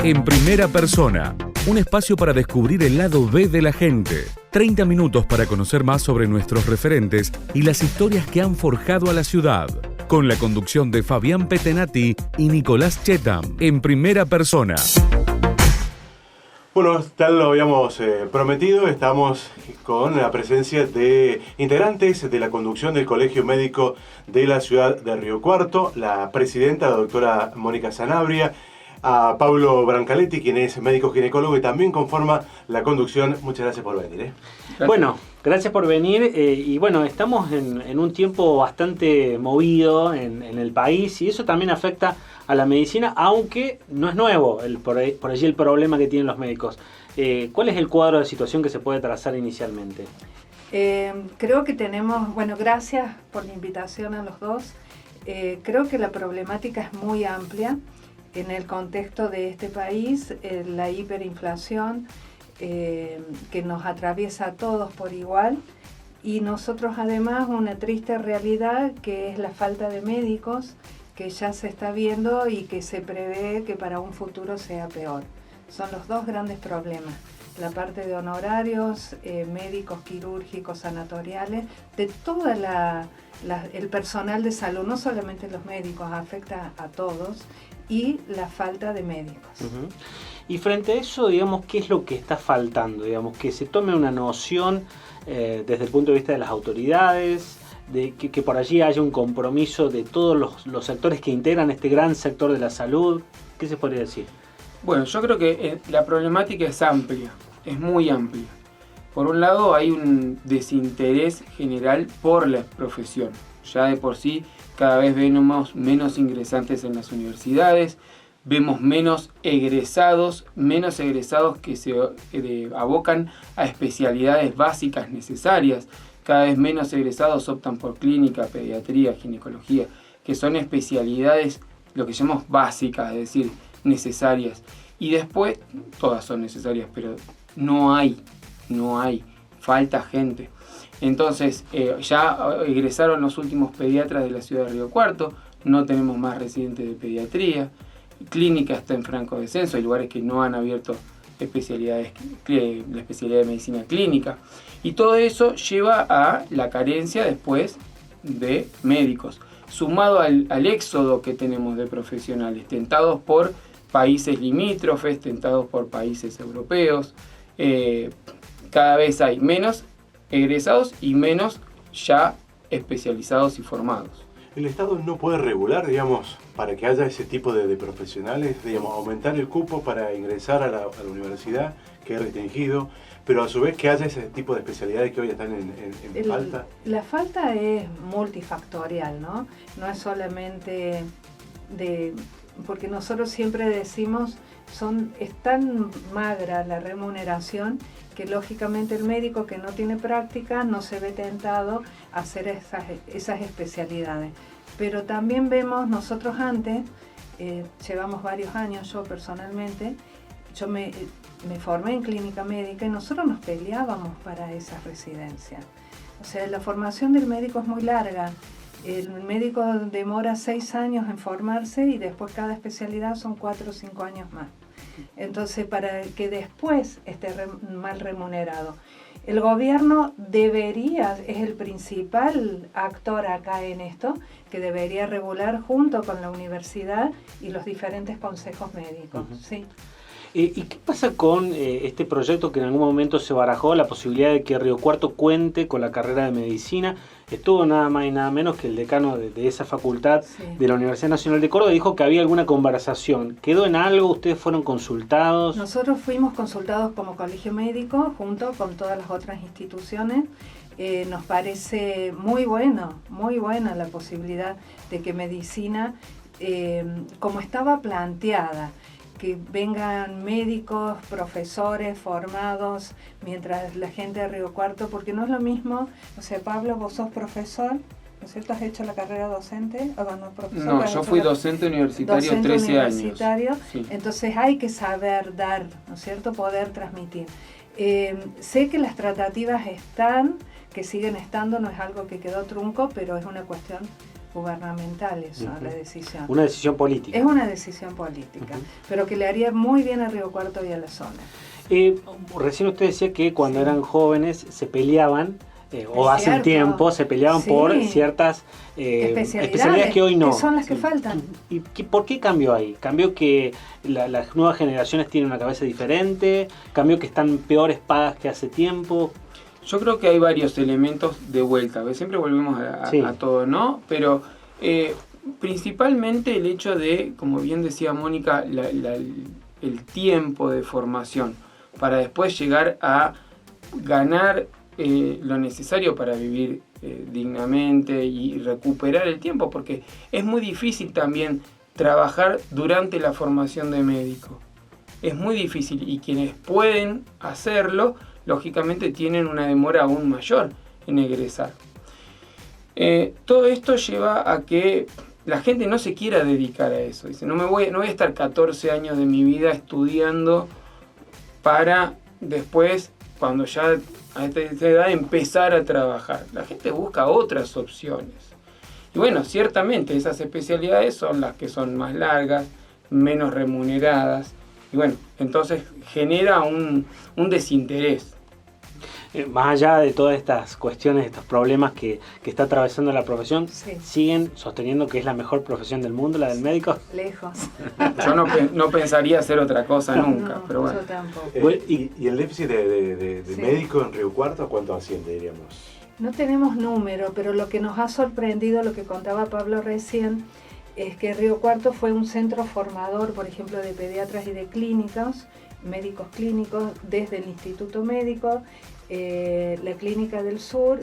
En primera persona, un espacio para descubrir el lado B de la gente. 30 minutos para conocer más sobre nuestros referentes y las historias que han forjado a la ciudad. Con la conducción de Fabián Petenati y Nicolás Chetam. En primera persona. Bueno, tal lo habíamos prometido, estamos con la presencia de integrantes de la conducción del Colegio Médico de la ciudad de Río Cuarto, la presidenta, la doctora Mónica Sanabria, a Pablo Brancaletti, quien es médico ginecólogo y también conforma la conducción. Muchas gracias por venir. Bueno, gracias por venir y bueno, estamos en un tiempo bastante movido en el país y eso también afecta a la medicina, aunque no es nuevo por allí el problema que tienen los médicos. ¿Cuál es el cuadro de situación que se puede trazar inicialmente? Creo que tenemos, bueno, gracias por la invitación a los dos. Creo que la problemática es muy amplia en el contexto de este país, la hiperinflación que nos atraviesa a todos por igual y nosotros además una triste realidad que es la falta de médicos que ya se está viendo y que se prevé que para un futuro sea peor. Son los dos grandes problemas, la parte de honorarios, médicos quirúrgicos, sanatoriales, de todo el personal de salud, no solamente los médicos, afecta a todos, y la falta de médicos. Uh-huh. Y frente a eso, digamos, ¿qué es lo que está faltando? Digamos, que se tome una noción desde el punto de vista de las autoridades, de que por allí haya un compromiso de todos los sectores que integran este gran sector de la salud. ¿Qué se podría decir? Bueno, yo creo que la problemática es amplia, es muy amplia. Por un lado hay un desinterés general por la profesión. Ya de por sí cada vez vemos menos ingresantes en las universidades, vemos menos egresados que se abocan a especialidades básicas necesarias. Cada vez menos egresados optan por clínica, pediatría, ginecología, que son especialidades, lo que llamamos básicas, es decir, necesarias. Y después, todas son necesarias, pero no hay, falta gente. Entonces, ya egresaron los últimos pediatras de la ciudad de Río Cuarto, no tenemos más residentes de pediatría, clínica está en franco descenso, hay lugares que no han abierto especialidades, la especialidad de medicina clínica, y todo eso lleva a la carencia después de médicos, sumado al éxodo que tenemos de profesionales, tentados por países limítrofes, tentados por países europeos. Cada vez hay menos egresados y menos ya especializados y formados. ¿El Estado no puede regular, digamos, para que haya ese tipo de profesionales, digamos, aumentar el cupo para ingresar a la universidad, que es restringido, pero a su vez que haya ese tipo de especialidades que hoy están en falta? La falta es multifactorial, ¿no? No es solamente porque nosotros siempre decimos, es tan magra la remuneración que lógicamente el médico que no tiene práctica no se ve tentado a hacer esas especialidades. Pero también vemos, nosotros antes, llevamos varios años, yo personalmente, yo me formé en clínica médica y nosotros nos peleábamos para esa residencia. O sea, la formación del médico es muy larga. El médico demora 6 años en formarse y después cada especialidad son 4 o 5 años más. Entonces, para que después esté mal remunerado. El gobierno es el principal actor acá en esto, que debería regular junto con la universidad y los diferentes consejos médicos. Uh-huh. ¿Sí? ¿Y qué pasa con este proyecto que en algún momento se barajó, la posibilidad de que Río Cuarto cuente con la carrera de medicina? Estuvo nada más y nada menos que el decano de esa facultad, sí, de la Universidad Nacional de Córdoba, dijo que había alguna conversación. ¿Quedó en algo? ¿Ustedes fueron consultados? Nosotros fuimos consultados como colegio médico junto con todas las otras instituciones. Nos parece muy buena la posibilidad de que medicina, como estaba planteada, que vengan médicos, profesores formados, mientras la gente de Río Cuarto, porque no es lo mismo, o sea, Pablo, vos sos profesor, ¿no es cierto? ¿Has hecho la carrera docente? No, yo fui docente universitario 13 años. Sí. Entonces hay que saber dar, ¿no es cierto? Poder transmitir. Sé que las tratativas están, que siguen estando, no es algo que quedó trunco, pero es una cuestión gubernamentales a la decisión. Una decisión política. Es una decisión política, pero que le haría muy bien a Río Cuarto y a la zona. Recién usted decía que cuando eran jóvenes se peleaban, o hace un tiempo se peleaban por ciertas especialidades que hoy no. Que son las que faltan. ¿Y por qué cambió ahí? ¿Cambió que las nuevas generaciones tienen una cabeza diferente? ¿Cambió que están peores pagas que hace tiempo? Yo creo que hay varios elementos de vuelta. Siempre volvemos a todo, ¿no? Pero principalmente el hecho de, como bien decía Mónica, el tiempo de formación para después llegar a ganar lo necesario para vivir dignamente y recuperar el tiempo, porque es muy difícil también trabajar durante la formación de médico. Es muy difícil, y quienes pueden hacerlo, lógicamente tienen una demora aún mayor en egresar. Todo esto lleva a que la gente no se quiera dedicar a eso. Dice, no voy a estar 14 años de mi vida estudiando para después, cuando ya a esta edad, empezar a trabajar. La gente busca otras opciones. Y bueno, ciertamente esas especialidades son las que son más largas, menos remuneradas. Y bueno, entonces genera un desinterés. Más allá de todas estas cuestiones, estos problemas que está atravesando la profesión, ¿siguen sosteniendo que es la mejor profesión del mundo, la del médico? Lejos. Yo no pensaría hacer otra cosa nunca, no, pero bueno. Yo tampoco. ¿Y el déficit de médico en Río Cuarto a cuánto asciende, diríamos? No tenemos número, pero lo que nos ha sorprendido, lo que contaba Pablo recién, es que Río Cuarto fue un centro formador, por ejemplo, de pediatras y de clínicos, médicos clínicos, desde el Instituto Médico, la Clínica del Sur,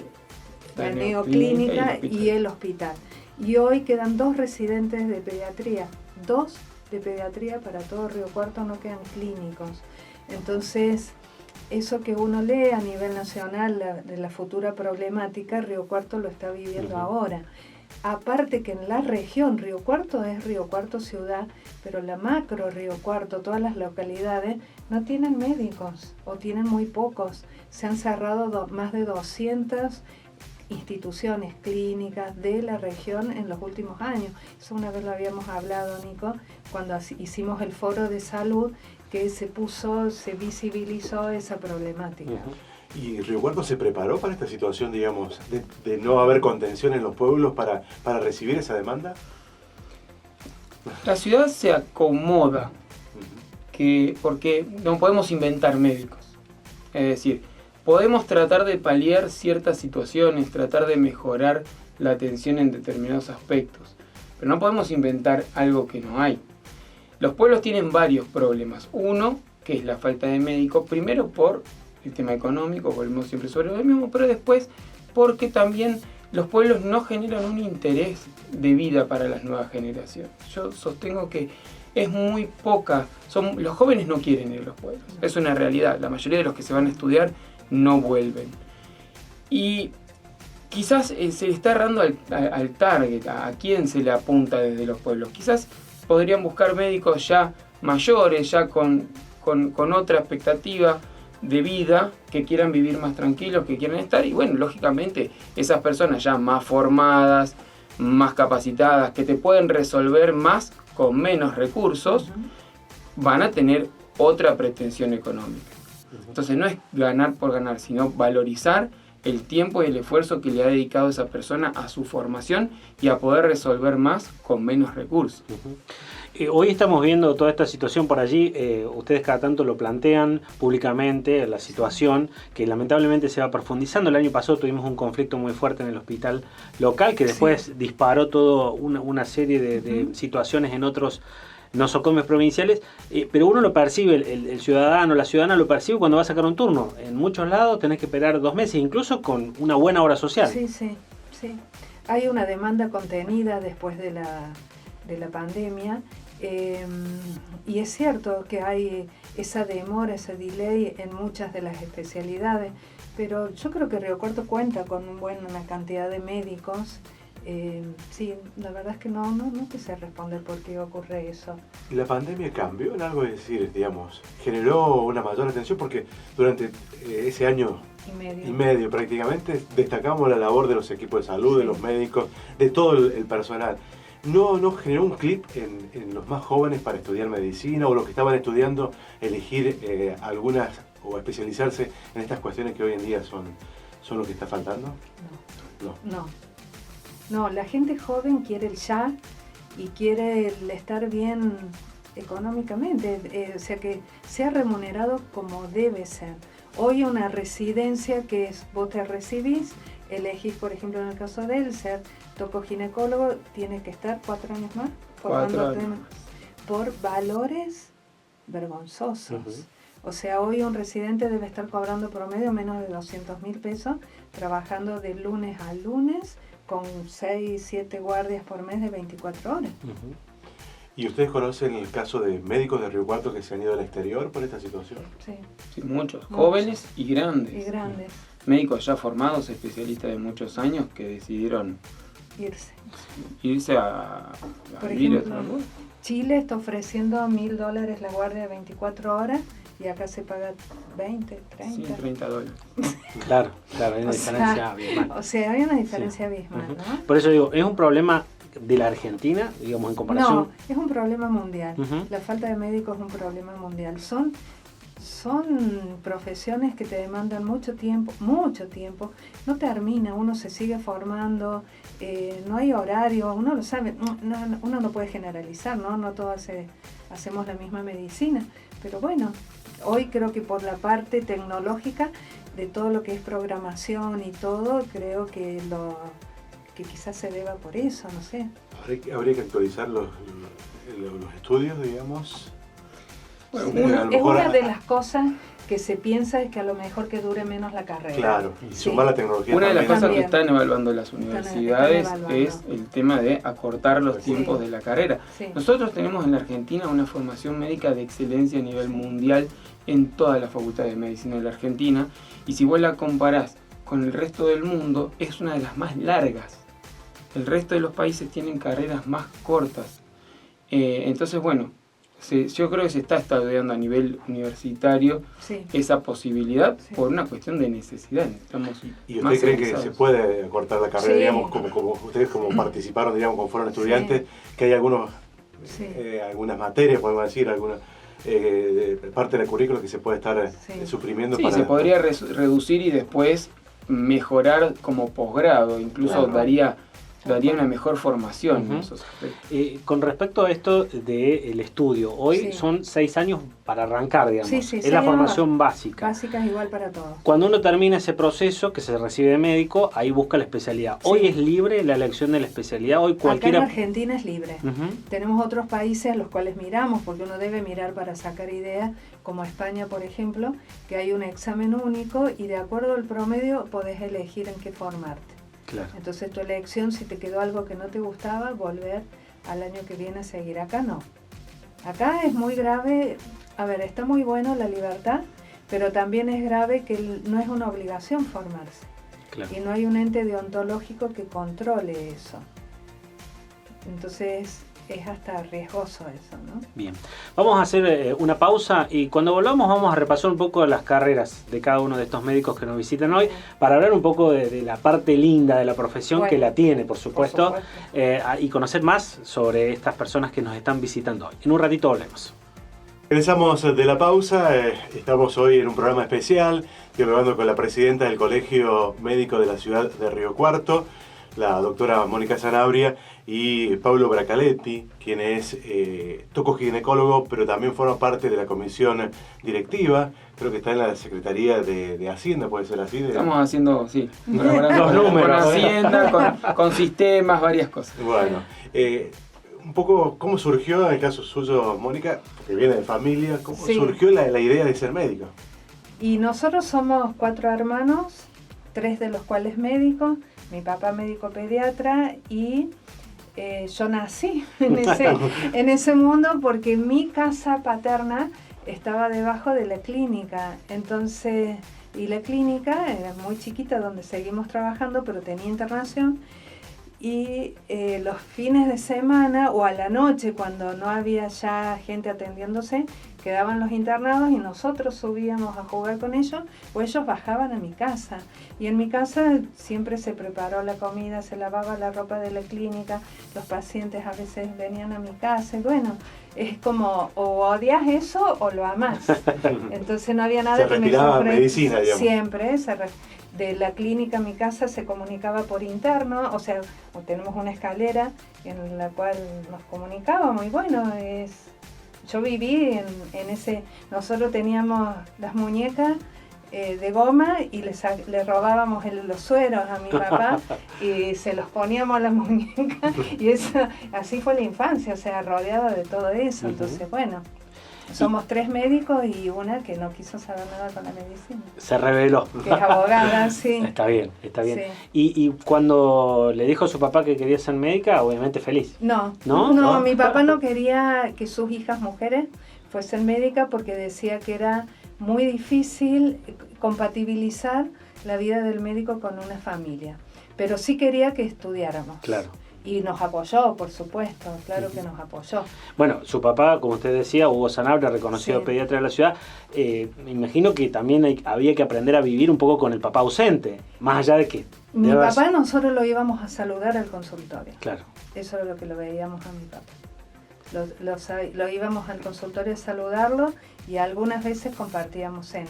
la Neoclínica y el hospital. Y hoy quedan 2 residentes de pediatría, 2 de pediatría para todo Río Cuarto, no quedan clínicos. Entonces, eso que uno lee a nivel nacional de la futura problemática, Río Cuarto lo está viviendo ahora. Aparte que en la región, Río Cuarto es Río Cuarto ciudad, pero la macro Río Cuarto, todas las localidades, no tienen médicos o tienen muy pocos. Se han cerrado más de 200 instituciones clínicas de la región en los últimos años. Eso una vez lo habíamos hablado, Nico, cuando hicimos el foro de salud, que se visibilizó esa problemática. ¿Y Río Cuarto se preparó para esta situación, digamos, de no haber contención en los pueblos para recibir esa demanda? La ciudad se acomoda, porque no podemos inventar médicos. Es decir, podemos tratar de paliar ciertas situaciones, tratar de mejorar la atención en determinados aspectos, pero no podemos inventar algo que no hay. Los pueblos tienen varios problemas. Uno, que es la falta de médicos, primero por el tema económico, volvemos siempre sobre lo mismo, pero después porque también los pueblos no generan un interés de vida para las nuevas generaciones. Yo sostengo que es muy poca, los jóvenes no quieren ir a los pueblos, es una realidad. La mayoría de los que se van a estudiar no vuelven. Y quizás se le está errando al target, a quién se le apunta desde los pueblos. Quizás podrían buscar médicos ya mayores, ya con otra expectativa de vida, que quieran vivir más tranquilos, que quieran estar, y bueno, lógicamente esas personas ya más formadas, más capacitadas, que te pueden resolver más con menos recursos, van a tener otra pretensión económica. Entonces no es ganar por ganar, sino valorizar el tiempo y el esfuerzo que le ha dedicado esa persona a su formación y a poder resolver más con menos recursos. Hoy estamos viendo toda esta situación por allí, ustedes cada tanto lo plantean públicamente, la situación que lamentablemente se va profundizando. El año pasado tuvimos un conflicto muy fuerte en el hospital local que después disparó toda una serie de situaciones en otros nosocomios provinciales, pero uno lo percibe, el ciudadano, la ciudadana lo percibe cuando va a sacar un turno. En muchos lados tenés que esperar 2 meses, incluso con una buena obra social. Sí. Hay una demanda contenida después de la pandemia. Y es cierto que hay esa demora, ese delay en muchas de las especialidades, pero yo creo que Río Cuarto cuenta con una cantidad de médicos Sí, la verdad es que no te sé responder por qué ocurre eso. ¿La pandemia cambió en algo? Es decir, digamos, generó una mayor atención porque durante ese año y medio prácticamente destacamos la labor de los equipos de salud, de los médicos, de todo el personal. ¿No generó un clic en los más jóvenes para estudiar medicina o los que estaban estudiando elegir algunas o especializarse en estas cuestiones que hoy en día son lo que está faltando? No, la gente joven quiere el ya y quiere el estar bien económicamente, o sea, que sea remunerado como debe ser. Hoy una residencia que es, vos te recibís, elegís, por ejemplo, en el caso de él, ser tocoginecólogo, tiene que estar 4 años más, por valores vergonzosos. O sea, hoy un residente debe estar cobrando promedio menos de 200.000 pesos, trabajando de lunes a lunes, con 6, 7 guardias por mes de 24 horas. ¿Y ustedes conocen el caso de médicos de Río Cuarto que se han ido al exterior por esta situación? Sí, muchos, jóvenes y grandes. Médicos ya formados, especialistas de muchos años, que decidieron irse a vivir otra cosa. Chile está ofreciendo $1.000 la guardia de 24 horas y acá se paga 20, 30. Sí, $30. Claro, hay una diferencia abismal. O sea, hay una diferencia abismal, ¿no? Por eso digo, ¿es un problema de la Argentina, digamos, en comparación? No, es un problema mundial. La falta de médicos es un problema mundial. Son profesiones que te demandan mucho tiempo, no termina, uno se sigue formando, no hay horario, uno lo sabe, uno no puede generalizar, no todos hacemos la misma medicina, pero bueno, hoy creo que por la parte tecnológica de todo lo que es programación y todo, creo que quizás se deba por eso, no sé. Habría que actualizar los estudios, digamos. Bueno, es una de las cosas que se piensa es que a lo mejor que dure menos la carrera. Claro, y sumar la tecnología. Una de las cosas también que están evaluando las universidades es el tema de acortar los tiempos de la carrera. Nosotros tenemos en la Argentina una formación médica de excelencia a nivel mundial en todas las facultades de medicina de la Argentina, y si vos la comparás con el resto del mundo, es una de las más largas. El resto de los países tienen carreras más cortas. Entonces, bueno, yo creo que se está estudiando a nivel universitario esa posibilidad por una cuestión de necesidad. ¿Y usted cree que se puede acortar la carrera, digamos, como ustedes como participaron, digamos, como fueron estudiantes, que hay algunas materias, podemos decir, algunas parte del currículo que se puede estar suprimiendo? Sí, se podría reducir y después mejorar como posgrado, incluso daría una mejor formación en esos aspectos. Con respecto a esto del estudio, hoy son 6 años para arrancar, digamos. Es la formación básica. Básica es igual para todos. Cuando uno termina ese proceso, que se recibe de médico, ahí busca la especialidad. Hoy es libre la elección de la especialidad. Hoy cualquiera... Acá en Argentina es libre. Tenemos otros países a los cuales miramos, porque uno debe mirar para sacar ideas, como España, por ejemplo, que hay un examen único y de acuerdo al promedio podés elegir en qué formarte. Claro. Entonces tu elección, si te quedó algo que no te gustaba, volver al año que viene a seguir. Acá no. Acá es muy grave, está muy bueno la libertad, pero también es grave que no es una obligación formarse. Claro. Y no hay un ente deontológico que controle eso. Entonces es hasta riesgoso eso, ¿no? Bien, vamos a hacer una pausa y cuando volvamos vamos a repasar un poco las carreras de cada uno de estos médicos que nos visitan hoy para hablar un poco de la parte linda de la profesión, que la tiene, por supuesto. Y conocer más sobre estas personas que nos están visitando hoy. En un ratito volvemos. Regresamos de la pausa, estamos hoy en un programa especial, dialogando con la presidenta del Colegio Médico de la ciudad de Río Cuarto, la doctora Mónica Sanabria, y Pablo Bracaletti, quien es tocoginecólogo, pero también forma parte de la comisión directiva, creo que está en la Secretaría de Hacienda, ¿puede ser así? Estamos haciendo, los números, con Hacienda, con sistemas, varias cosas. Bueno, un poco, ¿cómo surgió, en el caso suyo, Mónica, que viene de familia, cómo surgió la idea de ser médico? Y nosotros somos 4 hermanos, 3 de los cuales médicos, mi papá médico pediatra y yo nací en ese mundo porque mi casa paterna estaba debajo de la clínica, entonces, y la clínica era muy chiquita donde seguimos trabajando, pero tenía internación y los fines de semana o a la noche, cuando no había ya gente atendiéndose, quedaban los internados y nosotros subíamos a jugar con ellos o ellos bajaban a mi casa. Y en mi casa siempre se preparó la comida, se lavaba la ropa de la clínica, los pacientes a veces venían a mi casa y bueno, es como o odias eso o lo amás. Entonces no había nada se que me respiraba medicina, digamos. Siempre, de la clínica a mi casa se comunicaba por interno, o sea, tenemos una escalera en la cual nos comunicábamos y bueno, yo viví en ese, nosotros teníamos las muñecas de goma y le robábamos los sueros a mi papá y se los poníamos a las muñecas y así fue la infancia, o sea, rodeada de todo eso. Entonces, bueno, somos 3 médicos y una que no quiso saber nada con la medicina. Se rebeló. Que es abogada, sí. Está bien, está bien. Sí. Y cuando le dijo a su papá que quería ser médica, obviamente feliz. No, ¿No? mi papá no quería que sus hijas mujeres fuesen médicas porque decía que era muy difícil compatibilizar la vida del médico con una familia. Pero sí quería que estudiáramos. Claro. Y nos apoyó, por supuesto, claro que nos apoyó. Bueno, su papá, como usted decía, Hugo Sanabria, reconocido Sí. pediatra de la ciudad, me imagino que también había que aprender a vivir un poco con el papá ausente, más allá de que... Mi papá nosotros lo íbamos a saludar al consultorio. Claro. Eso es lo que lo veíamos a mi papá. Lo íbamos al consultorio a saludarlo y algunas veces compartíamos cena.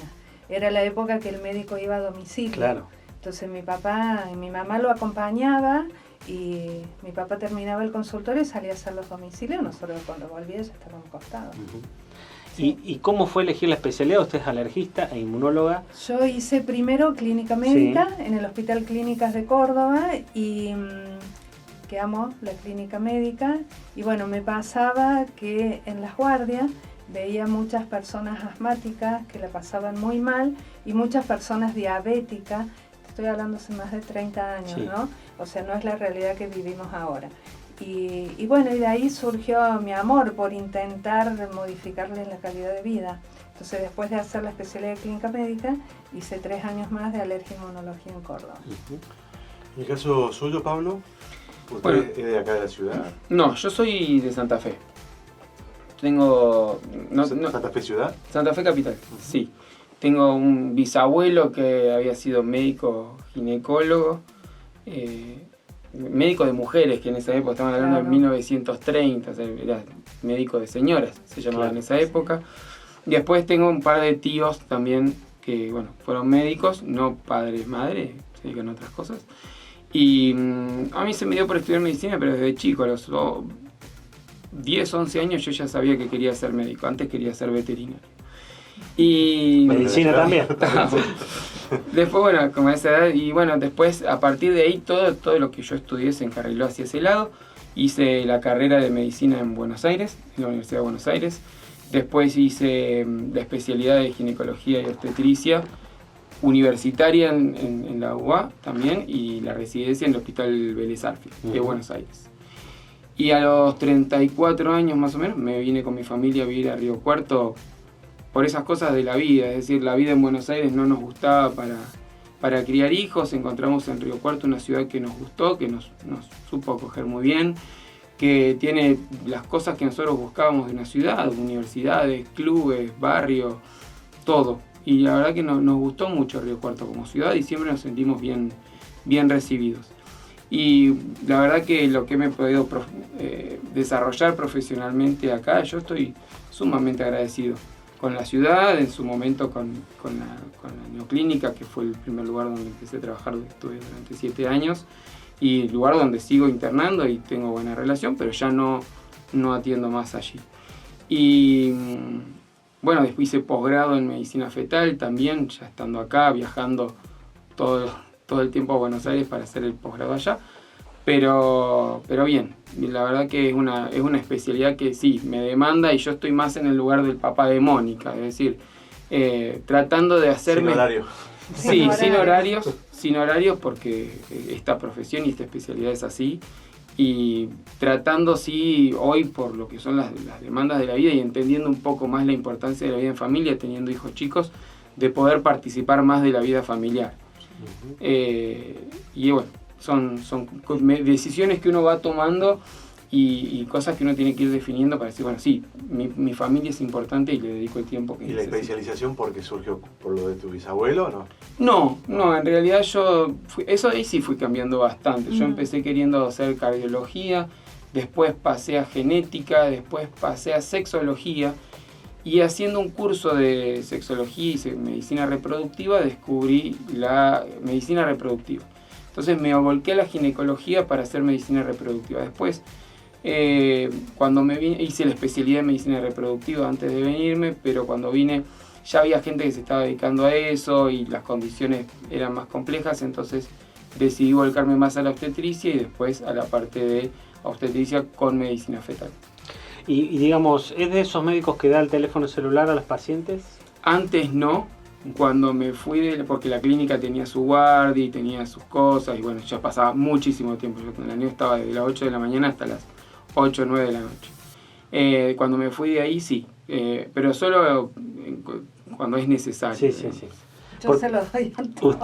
Era la época que el médico iba a domicilio. Claro. Entonces mi papá y mi mamá lo acompañaba y mi papá terminaba el consultorio y salía a hacer los domicilios. Nosotros cuando volvía ya estábamos acostados. Uh-huh. Sí. ¿Y cómo fue elegir la especialidad? Usted es alergista e inmunóloga. Yo hice primero clínica médica en el Hospital Clínicas de Córdoba y que amo la clínica médica. Y bueno, me pasaba que en las guardias veía muchas personas asmáticas que la pasaban muy mal y muchas personas diabéticas. Estoy hablando hace más de 30 años, Sí. ¿no? O sea, no es la realidad que vivimos ahora. Y bueno, y de ahí surgió mi amor por intentar modificarles la calidad de vida. Entonces, después de hacer la especialidad de clínica médica, hice 3 años más de alergia e inmunología en Córdoba. Uh-huh. ¿En el caso suyo, Pablo? ¿Usted Bueno. es de acá de la ciudad? No, yo soy de Santa Fe. Tengo... ¿Santa Fe ciudad? Santa Fe capital, sí. Tengo un bisabuelo que había sido médico ginecólogo, médico de mujeres, que en esa época estaban hablando de 1930, o sea, era médico de señoras, se llamaba en esa época. Y después tengo un par de tíos también que, bueno, fueron médicos, no padres, madres, se dedican a otras cosas. Y a mí se me dio por estudiar medicina, pero desde chico, a los 10, 11 años yo ya sabía que quería ser médico, antes quería ser veterinario. Y Medicina también. después, bueno, como a esa edad, y bueno, después a partir de ahí todo lo que yo estudié se encarriló hacia ese lado. Hice la carrera de medicina en Buenos Aires, en la Universidad de Buenos Aires. Después hice la especialidad de ginecología y obstetricia universitaria en la UBA también, y la residencia en el Hospital Vélez Arfield de Buenos Aires. Y a los 34 años más o menos me vine con mi familia a vivir a Río Cuarto por esas cosas de la vida, es decir, la vida en Buenos Aires no nos gustaba para criar hijos. Encontramos en Río Cuarto una ciudad que nos gustó, que nos supo acoger muy bien, que tiene las cosas que nosotros buscábamos de una ciudad, universidades, clubes, barrios, todo. Y la verdad que nos gustó mucho Río Cuarto como ciudad y siempre nos sentimos bien recibidos. Y la verdad que lo que me he podido desarrollar profesionalmente acá, yo estoy sumamente agradecido con la ciudad, en su momento con la neoclínica, que fue el primer lugar donde empecé a trabajar, estuve durante 7 años, y el lugar donde sigo internando y tengo buena relación, pero ya no atiendo más allí. Y bueno, después hice posgrado en medicina fetal también, ya estando acá, viajando todo el tiempo a Buenos Aires para hacer el posgrado allá, pero bien, la verdad que es una especialidad que sí, me demanda, y yo estoy más en el lugar del papá de Mónica, es decir, tratando de hacerme... Sin horario. Sí, sin horarios, porque esta profesión y esta especialidad es así, y tratando, sí, hoy por lo que son las demandas de la vida y entendiendo un poco más la importancia de la vida en familia, teniendo hijos chicos, de poder participar más de la vida familiar. Y bueno, son decisiones que uno va tomando y cosas que uno tiene que ir definiendo para decir, bueno, sí, mi familia es importante y le dedico el tiempo que ¿Y la necesito. especialización porque surgió por lo de tu bisabuelo o no? No, en realidad eso ahí sí fui cambiando bastante. Yo empecé queriendo hacer cardiología, después pasé a genética, después pasé a sexología, y haciendo un curso de sexología y medicina reproductiva descubrí la medicina reproductiva. Entonces me volqué a la ginecología para hacer medicina reproductiva. Después, cuando me vine, hice la especialidad en medicina reproductiva antes de venirme, pero cuando vine ya había gente que se estaba dedicando a eso y las condiciones eran más complejas, entonces decidí volcarme más a la obstetricia y después a la parte de obstetricia con medicina fetal. Y digamos, ¿es de esos médicos que da el teléfono celular a los pacientes? Antes no, cuando me fui, porque la clínica tenía su guardia y tenía sus cosas, y bueno, ya pasaba muchísimo tiempo. Yo con la niña estaba desde las 8 de la mañana hasta las 8 o 9 de la noche. Cuando me fui de ahí, sí, pero solo cuando es necesario. Sí. Yo se lo doy a todos.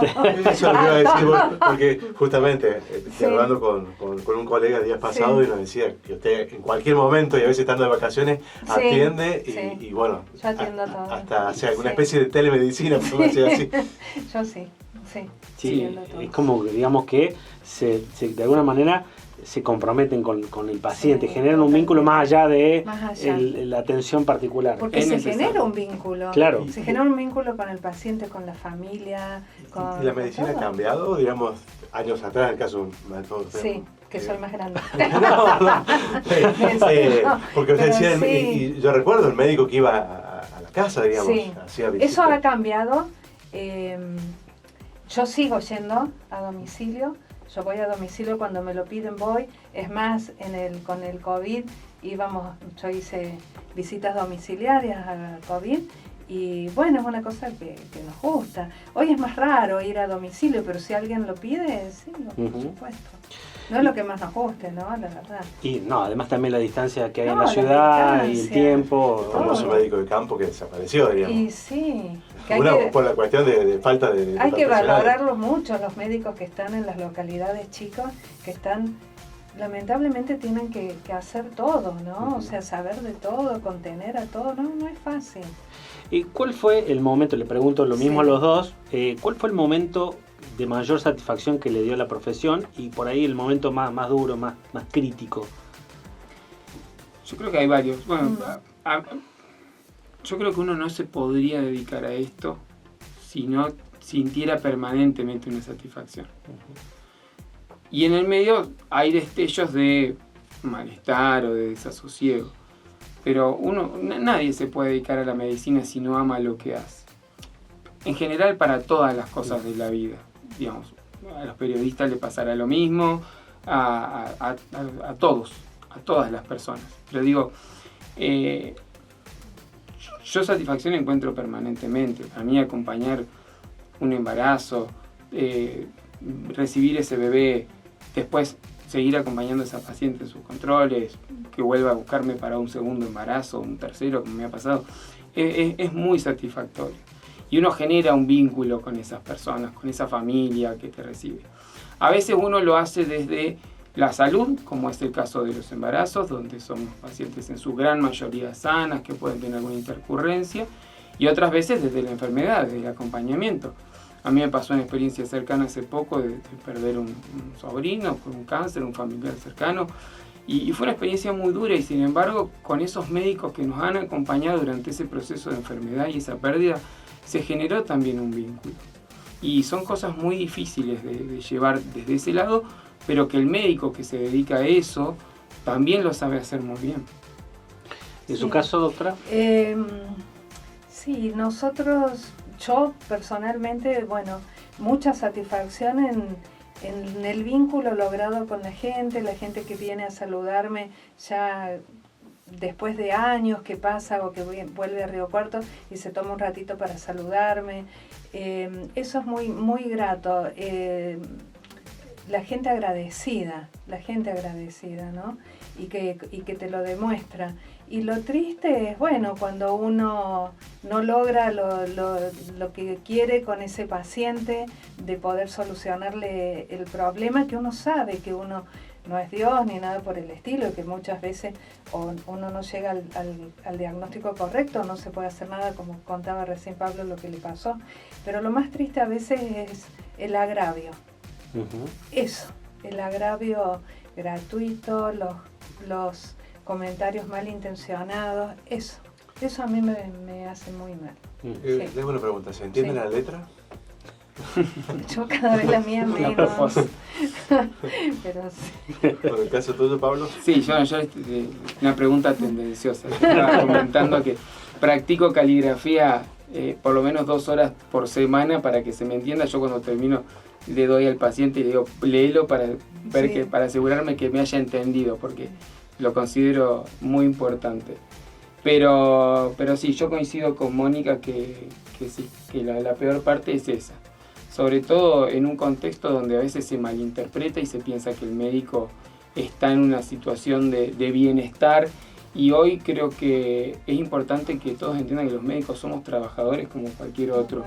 Eso lo iba a decir, porque justamente estoy hablando con un colega días pasados y nos decía que usted en cualquier momento y a veces estando de vacaciones atiende y bueno, yo atiendo todo. hasta hace alguna especie de telemedicina, por decir así. Yo sí. Sí, es como que digamos que de alguna manera se comprometen con el paciente, generan un vínculo más allá de la atención particular. Porque se genera un vínculo. Claro. Se genera un vínculo con el paciente, con la familia. ¿Y la medicina ha cambiado, digamos, años atrás, en el caso de Sí, que soy más grande. Porque usted decía, y yo recuerdo el médico que iba a la casa, digamos, hacía visitas. Eso ha cambiado. Yo sigo yendo a domicilio. Yo voy a domicilio cuando me lo piden, voy. Es más, con el COVID yo hice visitas domiciliarias al COVID y bueno, es una cosa que nos gusta. Hoy es más raro ir a domicilio, pero si alguien lo pide, sí, por supuesto. No es lo que más nos guste, ¿no? La verdad. Y no, además también la distancia que hay en la ciudad y el tiempo. El famoso médico de campo que desapareció, digamos. Y sí. Por la cuestión de falta de hay que valorarlo mucho, los médicos que están en las localidades chicas, que lamentablemente tienen que hacer todo, ¿no? O sea, saber de todo, contener a todo, no es fácil. ¿Y cuál fue el momento, le pregunto lo mismo a los dos, cuál fue el momento de mayor satisfacción que le dio la profesión y por ahí el momento más duro, más crítico? Yo creo que hay varios. Bueno, yo creo que uno no se podría dedicar a esto si no sintiera permanentemente una satisfacción. Y en el medio hay destellos de malestar o de desasosiego. Pero nadie se puede dedicar a la medicina si no ama lo que hace. En general para todas las cosas de la vida. Digamos, a los periodistas le pasará lo mismo, a todos, a todas las personas. Pero digo, yo satisfacción encuentro permanentemente. Para mí acompañar un embarazo, recibir ese bebé, después seguir acompañando a esa paciente en sus controles, que vuelva a buscarme para un segundo embarazo, un tercero, como me ha pasado, es muy satisfactorio. Y uno genera un vínculo con esas personas, con esa familia que te recibe. A veces uno lo hace desde la salud, como es el caso de los embarazos, donde son pacientes en su gran mayoría sanas, que pueden tener alguna intercurrencia, y otras veces desde la enfermedad, desde el acompañamiento. A mí me pasó una experiencia cercana hace poco de perder un sobrino con un cáncer, un familiar cercano, y fue una experiencia muy dura, y sin embargo, con esos médicos que nos han acompañado durante ese proceso de enfermedad y esa pérdida, se generó también un vínculo. Y son cosas muy difíciles de llevar desde ese lado, pero que el médico que se dedica a eso también lo sabe hacer muy bien. ¿En su caso, doctora? Sí, yo personalmente, mucha satisfacción en el vínculo logrado con la gente que viene a saludarme ya después de años que pasa o que vuelve a Río Cuarto y se toma un ratito para saludarme. Eso es muy, muy grato. La gente agradecida, ¿no? Y que te lo demuestra. Y lo triste es, bueno, cuando uno no logra lo que quiere con ese paciente, de poder solucionarle el problema, que uno sabe que uno no es Dios ni nada por el estilo, que muchas veces uno no llega al diagnóstico correcto, no se puede hacer nada, como contaba recién Pablo lo que le pasó. Pero lo más triste a veces es el agravio. Eso, el agravio gratuito, los comentarios malintencionados, eso a mí me hace muy mal. Tengo una pregunta, ¿se entiende la letra? Yo cada vez la mía menos. Pero sí. ¿En el caso tuyo, Pablo? Sí, yo una pregunta tendenciosa. Estaba comentando que practico caligrafía por lo menos 2 horas por semana para que se me entienda. Yo cuando termino le doy al paciente y le digo, léelo para ver para asegurarme que me haya entendido, porque lo considero muy importante. Pero sí, yo coincido con Mónica que sí, que la peor parte es esa. Sobre todo en un contexto donde a veces se malinterpreta y se piensa que el médico está en una situación de bienestar. Y hoy creo que es importante que todos entiendan que los médicos somos trabajadores como cualquier otro.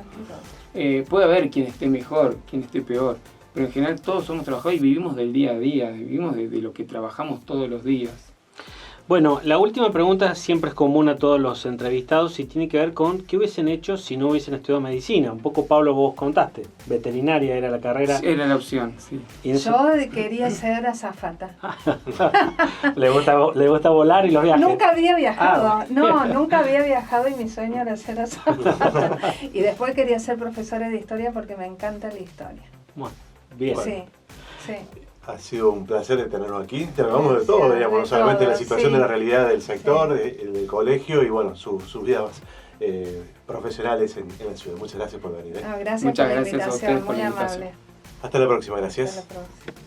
Puede haber quien esté mejor, quien esté peor, pero en general todos somos trabajadores y vivimos del día a día, vivimos de lo que trabajamos todos los días. Bueno, la última pregunta siempre es común a todos los entrevistados y tiene que ver con qué hubiesen hecho si no hubiesen estudiado medicina. Un poco, Pablo, vos contaste, veterinaria era la carrera. Sí, era la opción, sí. Yo quería ser azafata. Le gusta volar y los viajes. Nunca había viajado, nunca había viajado y mi sueño era ser azafata. Y después quería ser profesora de historia porque me encanta la historia. Bueno, bien. Sí, sí. Ha sido un placer de tenerlo aquí. Te hablamos de todo, digamos, no solamente de la situación de la realidad del sector, del colegio y bueno, sus vidas profesionales en la ciudad. Muchas gracias por venir. Gracias Muchas por la gracias a invitación, ustedes por muy la invitación. amable. Hasta la próxima, gracias. Hasta la próxima.